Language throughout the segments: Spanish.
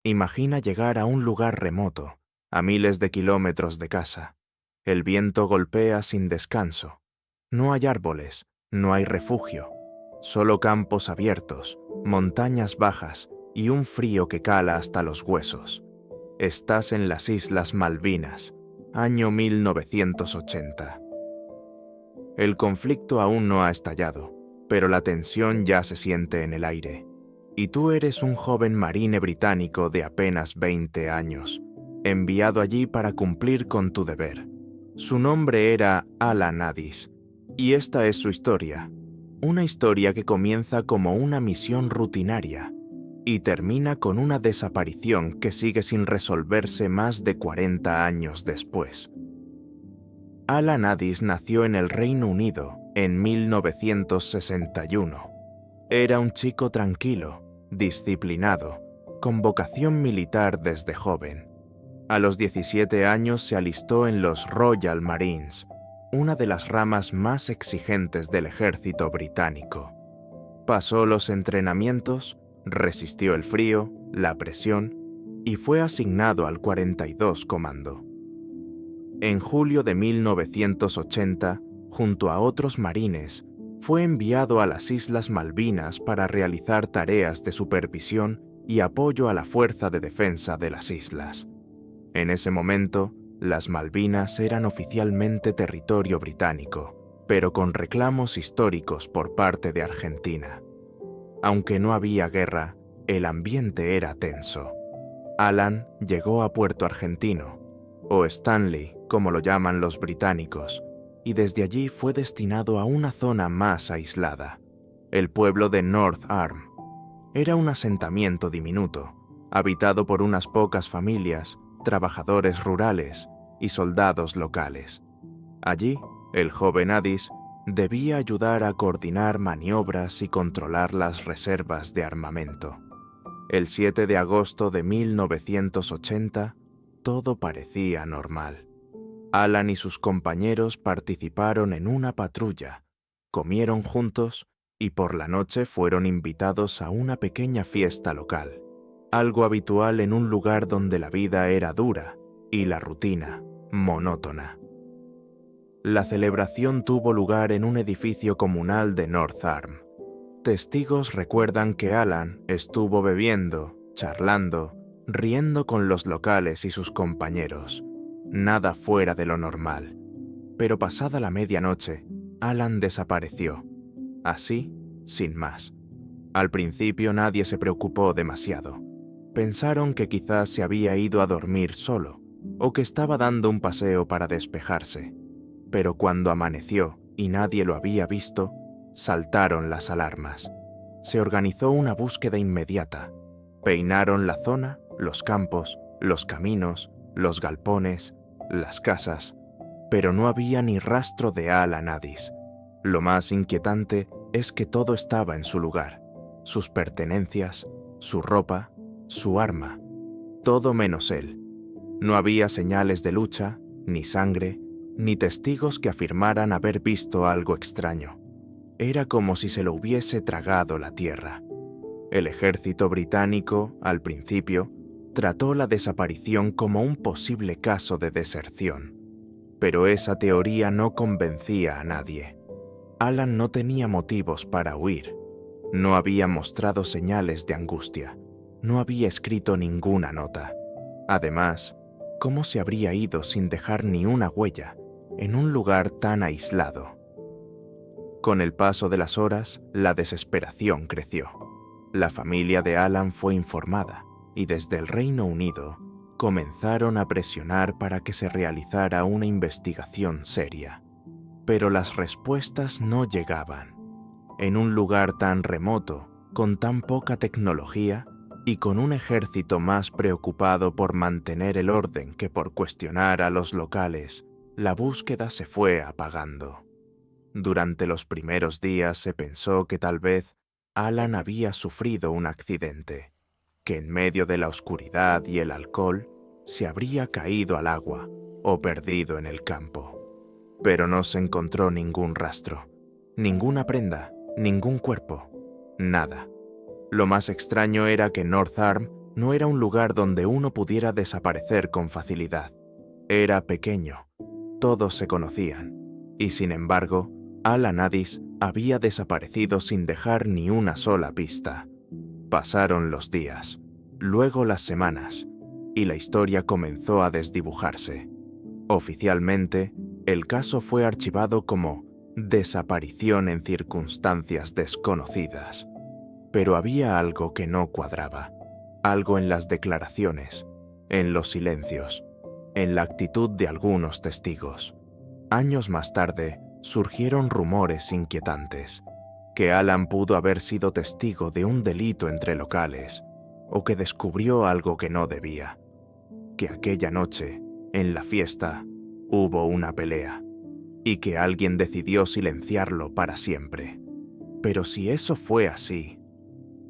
Imagina llegar a un lugar remoto, a miles de kilómetros de casa. El viento golpea sin descanso. No hay árboles, no hay refugio. Solo campos abiertos, montañas bajas y un frío que cala hasta los huesos. Estás en las Islas Malvinas, año 1980. El conflicto aún no ha estallado, pero la tensión ya se siente en el aire. Y tú eres un joven marine británico de apenas 20 años, enviado allí para cumplir con tu deber. Su nombre era Alan Addis, y esta es su historia. Una historia que comienza como una misión rutinaria y termina con una desaparición que sigue sin resolverse más de 40 años después. Alan Addis nació en el Reino Unido en 1961. Era un chico tranquilo, disciplinado, con vocación militar desde joven. A los 17 años se alistó en los Royal Marines, una de las ramas más exigentes del ejército británico. Pasó los entrenamientos, resistió el frío, la presión y fue asignado al 42 Comando. En julio de 1980, junto a otros marines, fue enviado a las Islas Malvinas para realizar tareas de supervisión y apoyo a la Fuerza de Defensa de las islas. En ese momento, las Malvinas eran oficialmente territorio británico, pero con reclamos históricos por parte de Argentina. Aunque no había guerra, el ambiente era tenso. Alan llegó a Puerto Argentino, o Stanley, como lo llaman los británicos, y desde allí fue destinado a una zona más aislada, el pueblo de North Arm. Era un asentamiento diminuto, habitado por unas pocas familias, trabajadores rurales y soldados locales. Allí, el joven Addis debía ayudar a coordinar maniobras y controlar las reservas de armamento. El 7 de agosto de 1980, todo parecía normal. Alan y sus compañeros participaron en una patrulla, comieron juntos y por la noche fueron invitados a una pequeña fiesta local, algo habitual en un lugar donde la vida era dura y la rutina monótona. La celebración tuvo lugar en un edificio comunal de North Arm. Testigos recuerdan que Alan estuvo bebiendo, charlando, riendo con los locales y sus compañeros. Nada fuera de lo normal. Pero pasada la medianoche, Alan desapareció. Así, sin más. Al principio nadie se preocupó demasiado. Pensaron que quizás se había ido a dormir solo, o que estaba dando un paseo para despejarse. Pero cuando amaneció y nadie lo había visto, saltaron las alarmas. Se organizó una búsqueda inmediata. Peinaron la zona, los campos, los caminos, los galpones, las casas, pero no había ni rastro de Alan Addis. Lo más inquietante es que todo estaba en su lugar, sus pertenencias, su ropa, su arma, todo menos él. No había señales de lucha, ni sangre, ni testigos que afirmaran haber visto algo extraño. Era como si se lo hubiese tragado la tierra. El ejército británico, al principio, trató la desaparición como un posible caso de deserción, pero esa teoría no convencía a nadie. Alan no tenía motivos para huir, no había mostrado señales de angustia, no había escrito ninguna nota. Además, ¿cómo se habría ido sin dejar ni una huella en un lugar tan aislado? Con el paso de las horas, la desesperación creció. La familia de Alan fue informada, y desde el Reino Unido comenzaron a presionar para que se realizara una investigación seria. Pero las respuestas no llegaban. En un lugar tan remoto, con tan poca tecnología y con un ejército más preocupado por mantener el orden que por cuestionar a los locales, la búsqueda se fue apagando. Durante los primeros días se pensó que tal vez Alan había sufrido un accidente, que en medio de la oscuridad y el alcohol se habría caído al agua o perdido en el campo. Pero no se encontró ningún rastro, ninguna prenda, ningún cuerpo, nada. Lo más extraño era que North Arm no era un lugar donde uno pudiera desaparecer con facilidad. Era pequeño, todos se conocían, y sin embargo, Alan Addis había desaparecido sin dejar ni una sola pista. Pasaron los días, luego las semanas, y la historia comenzó a desdibujarse. Oficialmente, el caso fue archivado como desaparición en circunstancias desconocidas. Pero había algo que no cuadraba, algo en las declaraciones, en los silencios, en la actitud de algunos testigos. Años más tarde, surgieron rumores inquietantes, que Alan pudo haber sido testigo de un delito entre locales, o que descubrió algo que no debía, que aquella noche, en la fiesta, hubo una pelea, y que alguien decidió silenciarlo para siempre. Pero si eso fue así,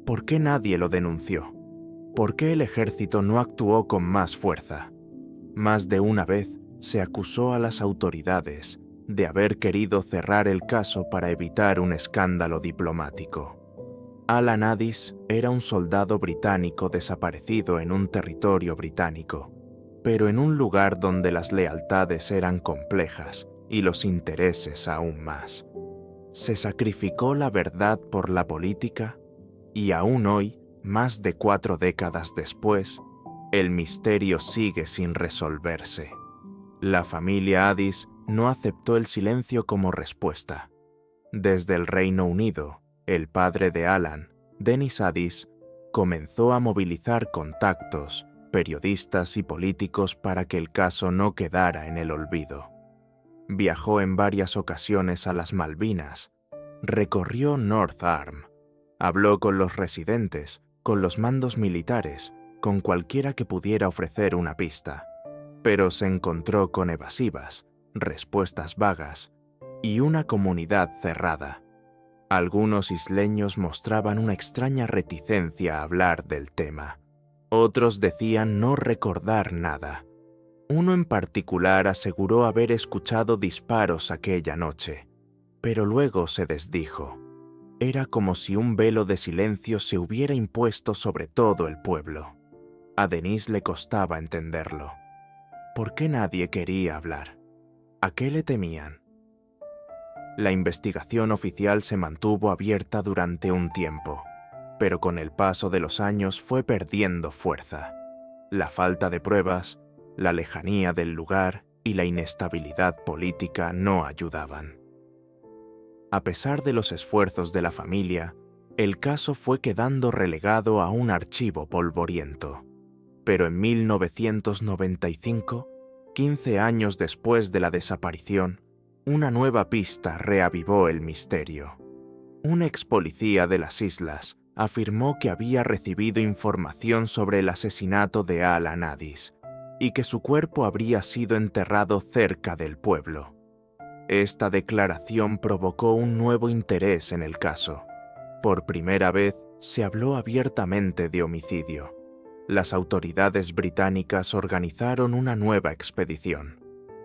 ¿por qué nadie lo denunció? ¿Por qué el ejército no actuó con más fuerza? Más de una vez se acusó a las autoridades de haber querido cerrar el caso para evitar un escándalo diplomático. Alan Addis era un soldado británico desaparecido en un territorio británico, pero en un lugar donde las lealtades eran complejas y los intereses aún más. ¿Se sacrificó la verdad por la política? Y aún hoy, más de 4 décadas después, el misterio sigue sin resolverse. La familia Addis no aceptó el silencio como respuesta. Desde el Reino Unido, el padre de Alan, Dennis Addis, comenzó a movilizar contactos, periodistas y políticos para que el caso no quedara en el olvido. Viajó en varias ocasiones a las Malvinas, recorrió North Arm, habló con los residentes, con los mandos militares, con cualquiera que pudiera ofrecer una pista, pero se encontró con evasivas, respuestas vagas y una comunidad cerrada. Algunos isleños mostraban una extraña reticencia a hablar del tema. Otros decían no recordar nada. Uno en particular aseguró haber escuchado disparos aquella noche, pero luego se desdijo. Era como si un velo de silencio se hubiera impuesto sobre todo el pueblo. A Denise le costaba entenderlo. ¿Por qué nadie quería hablar? ¿A qué le temían? La investigación oficial se mantuvo abierta durante un tiempo, pero con el paso de los años fue perdiendo fuerza. La falta de pruebas, la lejanía del lugar y la inestabilidad política no ayudaban. A pesar de los esfuerzos de la familia, el caso fue quedando relegado a un archivo polvoriento. Pero en 1995, 15 años después de la desaparición, una nueva pista reavivó el misterio. Un ex policía de las islas afirmó que había recibido información sobre el asesinato de Alan Addis y que su cuerpo habría sido enterrado cerca del pueblo. Esta declaración provocó un nuevo interés en el caso. Por primera vez se habló abiertamente de homicidio. Las autoridades británicas organizaron una nueva expedición.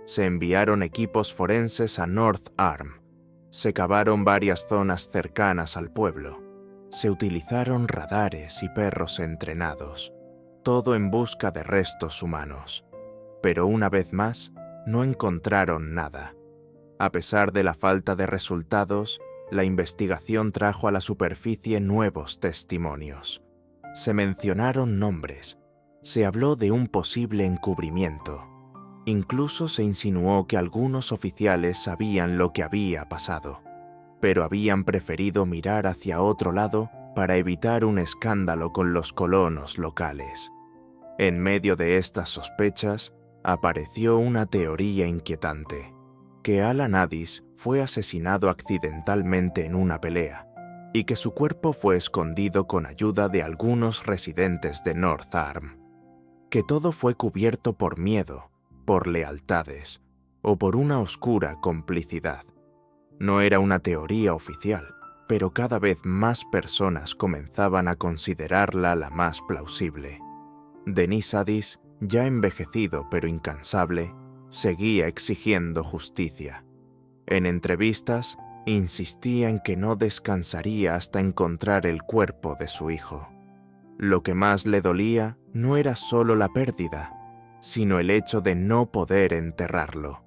Se enviaron equipos forenses a North Arm. Se cavaron varias zonas cercanas al pueblo. Se utilizaron radares y perros entrenados, todo en busca de restos humanos. Pero una vez más, no encontraron nada. A pesar de la falta de resultados, la investigación trajo a la superficie nuevos testimonios. Se mencionaron nombres, se habló de un posible encubrimiento. Incluso se insinuó que algunos oficiales sabían lo que había pasado, pero habían preferido mirar hacia otro lado para evitar un escándalo con los colonos locales. En medio de estas sospechas, apareció una teoría inquietante, que Alan Addis fue asesinado accidentalmente en una pelea, y que su cuerpo fue escondido con ayuda de algunos residentes de North Arm, que todo fue cubierto por miedo, por lealtades o por una oscura complicidad. No era una teoría oficial, pero cada vez más personas comenzaban a considerarla la más plausible. Dennis Addis, ya envejecido pero incansable, seguía exigiendo justicia. En entrevistas, insistía en que no descansaría hasta encontrar el cuerpo de su hijo. Lo que más le dolía no era solo la pérdida, sino el hecho de no poder enterrarlo,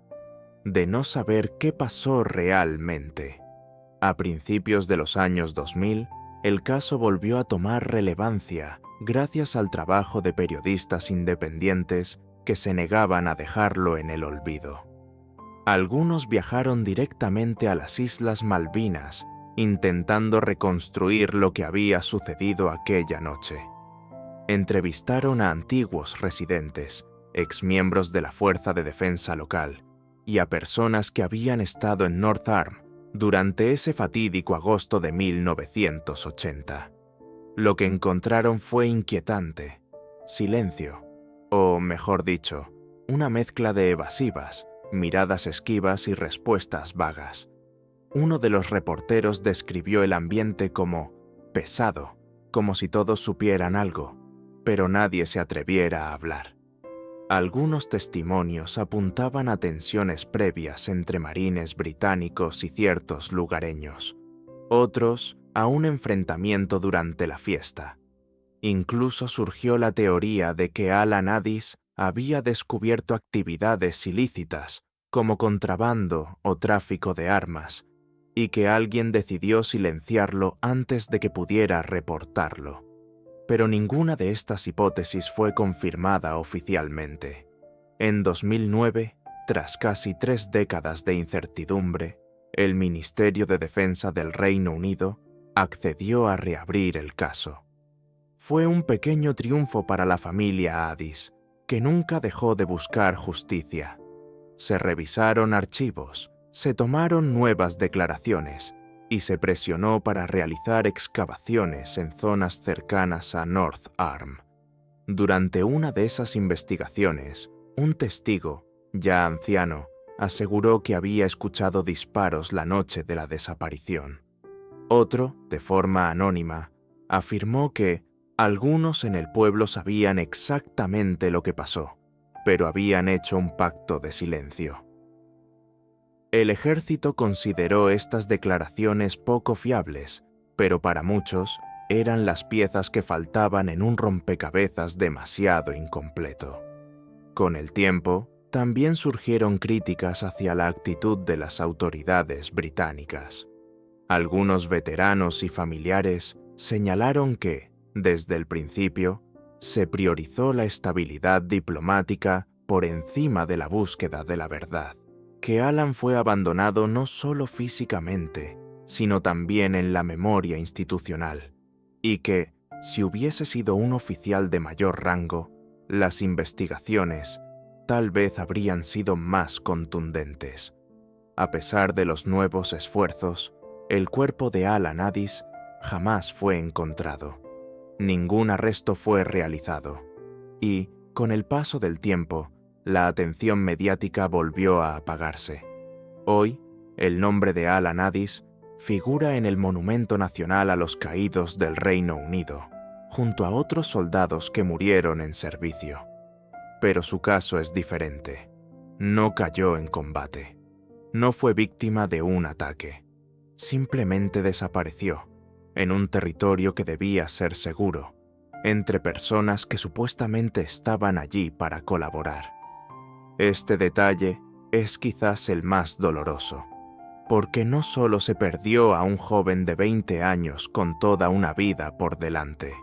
de no saber qué pasó realmente. A principios de los años 2000, el caso volvió a tomar relevancia gracias al trabajo de periodistas independientes que se negaban a dejarlo en el olvido. Algunos viajaron directamente a las Islas Malvinas, intentando reconstruir lo que había sucedido aquella noche. Entrevistaron a antiguos residentes, exmiembros de la Fuerza de Defensa local, y a personas que habían estado en North Arm durante ese fatídico agosto de 1980. Lo que encontraron fue inquietante: silencio, o mejor dicho, una mezcla de evasivas, miradas esquivas y respuestas vagas. Uno de los reporteros describió el ambiente como pesado, como si todos supieran algo, pero nadie se atreviera a hablar. Algunos testimonios apuntaban a tensiones previas entre marines británicos y ciertos lugareños. Otros a un enfrentamiento durante la fiesta. Incluso surgió la teoría de que Alan Addis había descubierto actividades ilícitas, como contrabando o tráfico de armas, y que alguien decidió silenciarlo antes de que pudiera reportarlo. Pero ninguna de estas hipótesis fue confirmada oficialmente. En 2009, tras casi 3 décadas de incertidumbre, el Ministerio de Defensa del Reino Unido accedió a reabrir el caso. Fue un pequeño triunfo para la familia Addis, que nunca dejó de buscar justicia. Se revisaron archivos, se tomaron nuevas declaraciones y se presionó para realizar excavaciones en zonas cercanas a North Arm. Durante una de esas investigaciones, un testigo, ya anciano, aseguró que había escuchado disparos la noche de la desaparición. Otro, de forma anónima, afirmó que algunos en el pueblo sabían exactamente lo que pasó, pero habían hecho un pacto de silencio. El ejército consideró estas declaraciones poco fiables, pero para muchos eran las piezas que faltaban en un rompecabezas demasiado incompleto. Con el tiempo, también surgieron críticas hacia la actitud de las autoridades británicas. Algunos veteranos y familiares señalaron que, desde el principio, se priorizó la estabilidad diplomática por encima de la búsqueda de la verdad, que Alan fue abandonado no solo físicamente, sino también en la memoria institucional, y que, si hubiese sido un oficial de mayor rango, las investigaciones tal vez habrían sido más contundentes. A pesar de los nuevos esfuerzos, el cuerpo de Alan Addis jamás fue encontrado. Ningún arresto fue realizado, y, con el paso del tiempo, la atención mediática volvió a apagarse. Hoy, el nombre de Alan Addis figura en el Monumento Nacional a los Caídos del Reino Unido, junto a otros soldados que murieron en servicio. Pero su caso es diferente. No cayó en combate. No fue víctima de un ataque. Simplemente desapareció, en un territorio que debía ser seguro, entre personas que supuestamente estaban allí para colaborar. Este detalle es quizás el más doloroso, porque no solo se perdió a un joven de 20 años con toda una vida por delante,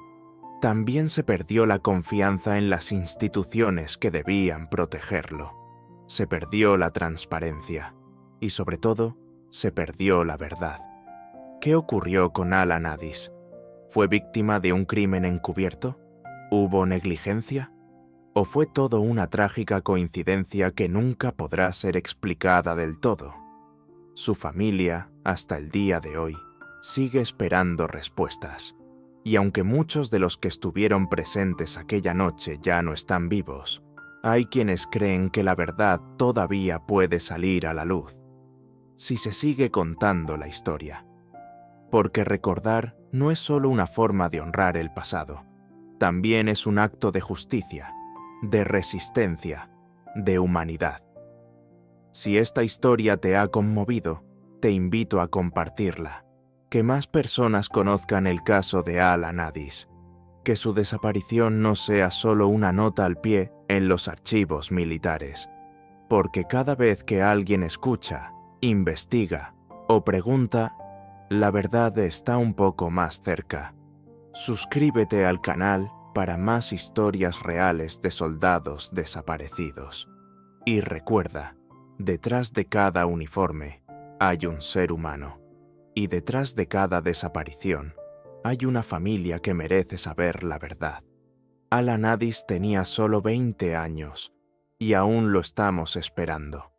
también se perdió la confianza en las instituciones que debían protegerlo. Se perdió la transparencia y, sobre todo, se perdió la verdad. ¿Qué ocurrió con Alan Addis? ¿Fue víctima de un crimen encubierto? ¿Hubo negligencia? ¿O fue todo una trágica coincidencia que nunca podrá ser explicada del todo? Su familia, hasta el día de hoy, sigue esperando respuestas. Y aunque muchos de los que estuvieron presentes aquella noche ya no están vivos, hay quienes creen que la verdad todavía puede salir a la luz, si se sigue contando la historia. Porque recordar no es solo una forma de honrar el pasado, también es un acto de justicia, de resistencia, de humanidad. Si esta historia te ha conmovido, te invito a compartirla, que más personas conozcan el caso de Alan Addis. que su desaparición no sea solo una nota al pie en los archivos militares, porque cada vez que alguien escucha, investiga o pregunta, la verdad está un poco más cerca. Suscríbete al canal para más historias reales de soldados desaparecidos. Y recuerda, detrás de cada uniforme hay un ser humano, y detrás de cada desaparición hay una familia que merece saber la verdad. Alan Addis tenía solo 20 años, y aún lo estamos esperando.